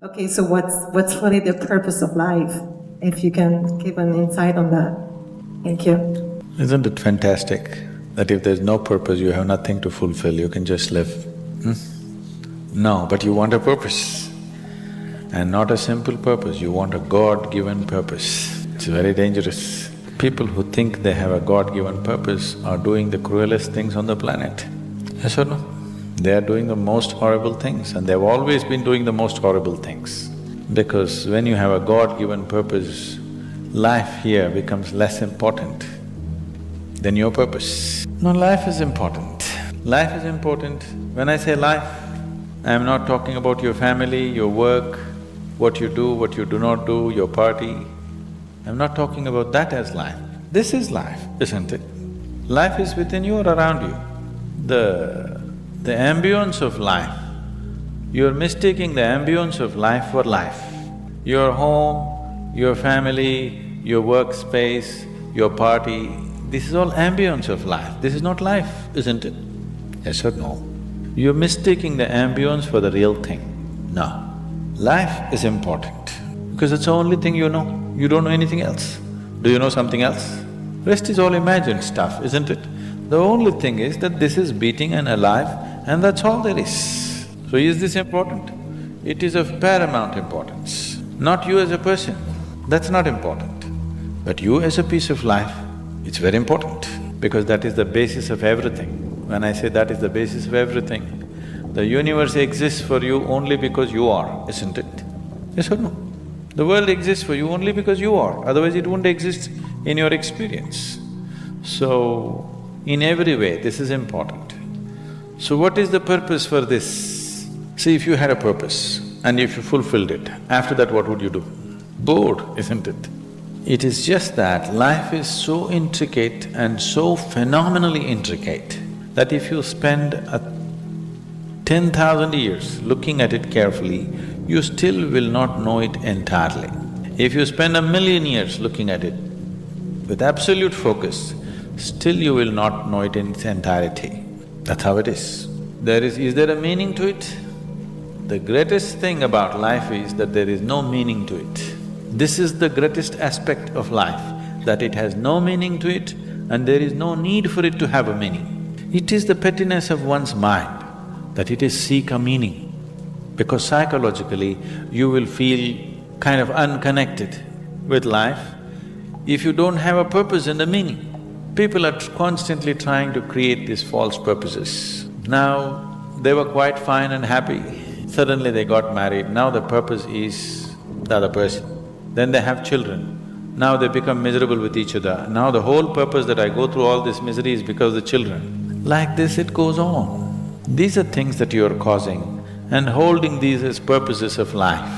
Okay, so what's really the purpose of life? If you can give an insight on that. Thank you. Isn't it fantastic that if there's no purpose, you have nothing to fulfill, you can just live? No, but you want a purpose. And not a simple purpose, you want a God-given purpose. It's very dangerous. People who think they have a God-given purpose are doing the cruelest things on the planet. Yes or no? They are doing the most horrible things and they've always been doing the most horrible things. Because when you have a God-given purpose, life here becomes less important than your purpose. No, life is important. Life is important. When I say life, I'm not talking about your family, your work, what you do not do, your party. I'm not talking about that as life. This is life, isn't it? Life is within you or around you. The ambience of life, you're mistaking the ambience of life for life. Your home, your family, your workspace, your party, this is all ambience of life. This is not life, isn't it? Yes or no? You're mistaking the ambience for the real thing. No. Life is important because it's the only thing you know. You don't know anything else. Do you know something else? Rest is all imagined stuff, isn't it? The only thing is that this is beating and alive and that's all there is. So is this important? It is of paramount importance. Not you as a person, that's not important. But you as a piece of life, it's very important because that is the basis of everything. When I say that is the basis of everything, the universe exists for you only because you are, isn't it? Yes or no? The world exists for you only because you are, otherwise it wouldn't exist in your experience. So, in every way, this is important. So what is the purpose for this? See, if you had a purpose and if you fulfilled it, after that what would you do? Bored, isn't it? It is just that life is so intricate and so phenomenally intricate that if you spend 10,000 years looking at it carefully, you still will not know it entirely. If you spend 1,000,000 years looking at it with absolute focus, still you will not know it in its entirety. That's how it is. Is there a meaning to it? The greatest thing about life is that there is no meaning to it. This is the greatest aspect of life, that it has no meaning to it and there is no need for it to have a meaning. It is the pettiness of one's mind that it is seek a meaning. Because psychologically, you will feel kind of unconnected with life if you don't have a purpose and a meaning. People are constantly trying to create these false purposes. Now, they were quite fine and happy, suddenly they got married, now the purpose is the other person. Then they have children, now they become miserable with each other. Now the whole purpose that I go through all this misery is because of the children. Like this it goes on. These are things that you are causing and holding these as purposes of life.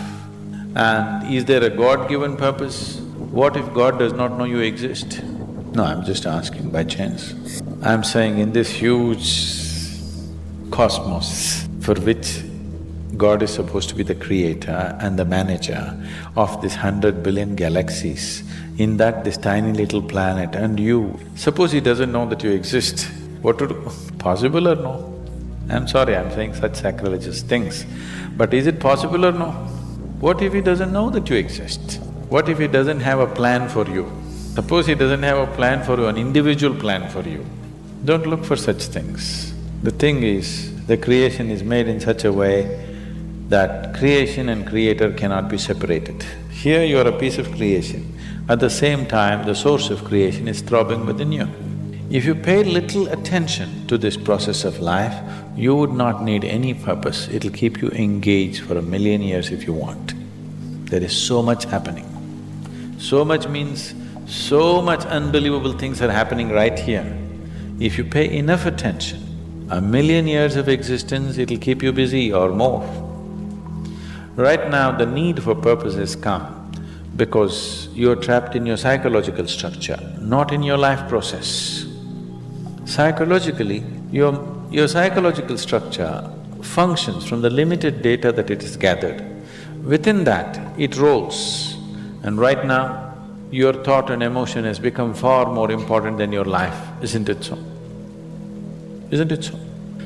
And is there a God-given purpose? What if God does not know you exist? No, I'm just asking by chance. I'm saying in this huge cosmos for which God is supposed to be the creator and the manager of this 100 billion galaxies, in that this tiny little planet and you, suppose he doesn't know that you exist, what to do? Possible or no? I'm sorry, I'm saying such sacrilegious things, but is it possible or no? What if he doesn't know that you exist? What if he doesn't have a plan for you? Suppose he doesn't have a plan for you, an individual plan for you. Don't look for such things. The thing is, the creation is made in such a way that creation and creator cannot be separated. Here you are a piece of creation, at the same time the source of creation is throbbing within you. If you pay little attention to this process of life, you would not need any purpose, it'll keep you engaged for 1,000,000 years if you want. There is so much happening. So much means so much unbelievable things are happening right here. If you pay enough attention, 1,000,000 years of existence, it'll keep you busy or more. Right now, the need for purpose has come because you're trapped in your psychological structure, not in your life process. Psychologically, your psychological structure functions from the limited data that it has gathered. Within that, it rolls. And right now, your thought and emotion has become far more important than your life, isn't it so? Isn't it so?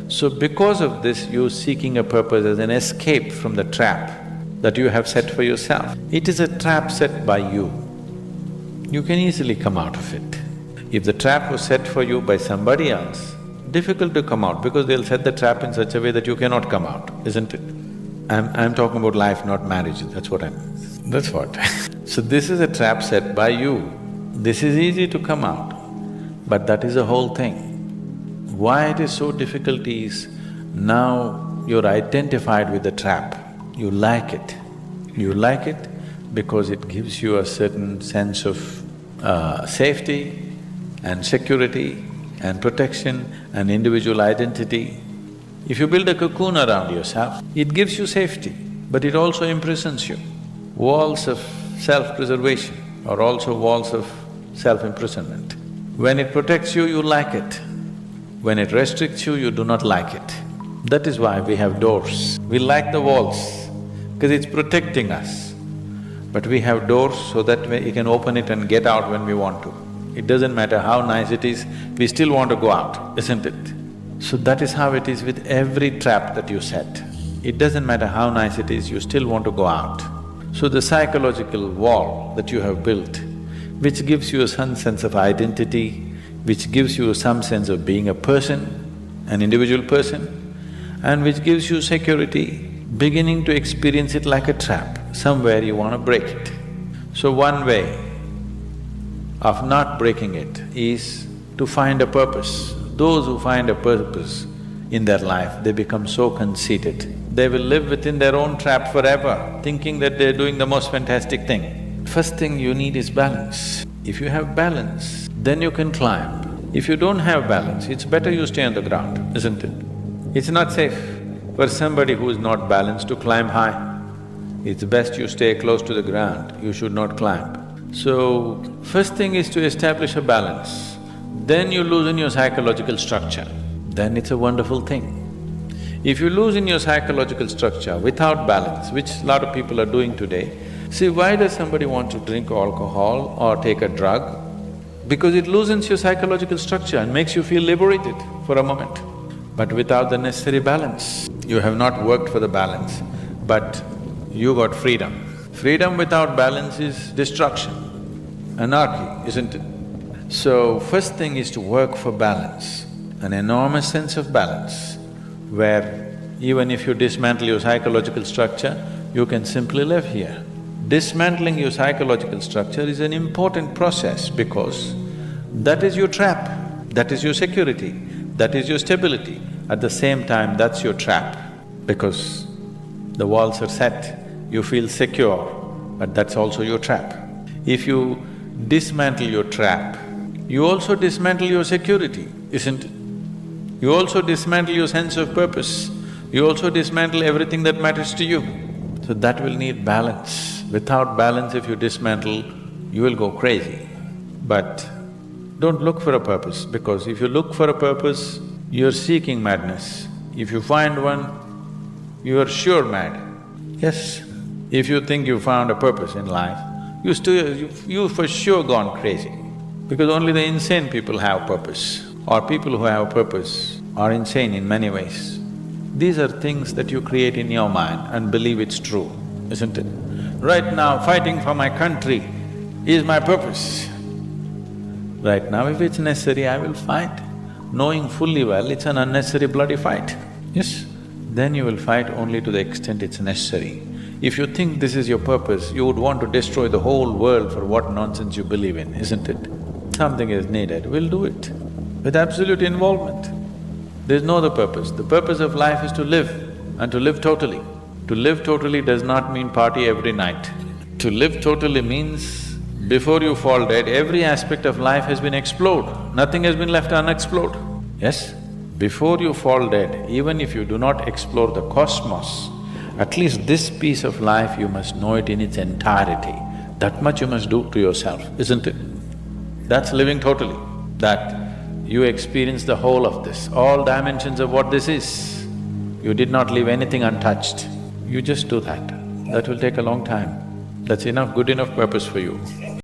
So because of this, you're seeking a purpose as an escape from the trap. that you have set for yourself. It is a trap set by you. You can easily come out of it. If the trap was set for you by somebody else, difficult to come out because they'll set the trap in such a way that you cannot come out, isn't it? I'm talking about life, not marriage, that's what that's what So this is a trap set by you. This is easy to come out, but that is the whole thing. Why it is so difficult is, now you're identified with the trap, you like it. You like it because it gives you a certain sense of safety and security and protection and individual identity. If you build a cocoon around yourself, it gives you safety, but it also imprisons you. Walls of self-preservation are also walls of self-imprisonment. When it protects you, you like it. When it restricts you, you do not like it. That is why we have doors. We like the walls, because it's protecting us. But we have doors so that we can open it and get out when we want to. It doesn't matter how nice it is, we still want to go out, isn't it? So that is how it is with every trap that you set. It doesn't matter how nice it is, you still want to go out. So the psychological wall that you have built, which gives you some sense of identity, which gives you some sense of being a person, an individual person, and which gives you security, beginning to experience it like a trap, somewhere you want to break it. So one way of not breaking it is to find a purpose. Those who find a purpose in their life, they become so conceited. They will live within their own trap forever, thinking that they're doing the most fantastic thing. First thing you need is balance. If you have balance, then you can climb. If you don't have balance, it's better you stay on the ground, isn't it? It's not safe for somebody who is not balanced to climb high. It's best you stay close to the ground, you should not climb. So, first thing is to establish a balance. Then you loosen your psychological structure, then it's a wonderful thing. If you loosen your psychological structure without balance, which a lot of people are doing today, see, why does somebody want to drink alcohol or take a drug? Because it loosens your psychological structure and makes you feel liberated for a moment. But without the necessary balance, you have not worked for the balance, but you got freedom. Freedom without balance is destruction, anarchy, isn't it? So, first thing is to work for balance, an enormous sense of balance, where even if you dismantle your psychological structure, you can simply live here. Dismantling your psychological structure is an important process because that is your trap, that is your security, that is your stability. At the same time, that's your trap because the walls are set, you feel secure, but that's also your trap. If you dismantle your trap, you also dismantle your security, isn't it? You also dismantle your sense of purpose, you also dismantle everything that matters to you. So that will need balance. Without balance, if you dismantle, you will go crazy. But don't look for a purpose, because if you look for a purpose, you're seeking madness. If you find one, you are sure mad. Yes, if you think you found a purpose in life, you for sure gone crazy. Because only the insane people have purpose, or people who have purpose are insane in many ways. These are things that you create in your mind and believe it's true, isn't it? Right now, fighting for my country is my purpose. Right now, if it's necessary, I will fight, knowing fully well it's an unnecessary bloody fight. Yes, then you will fight only to the extent it's necessary. If you think this is your purpose, you would want to destroy the whole world for what nonsense you believe in, isn't it? Something is needed, we'll do it with absolute involvement. There's no other purpose. The purpose of life is to live and to live totally. To live totally does not mean party every night. To live totally means before you fall dead, every aspect of life has been explored, nothing has been left unexplored. Yes? Before you fall dead, even if you do not explore the cosmos, at least this piece of life you must know it in its entirety. That much you must do to yourself, isn't it? That's living totally, that you experience the whole of this, all dimensions of what this is. You did not leave anything untouched. You just do that. That will take a long time. That's enough, good enough purpose for you.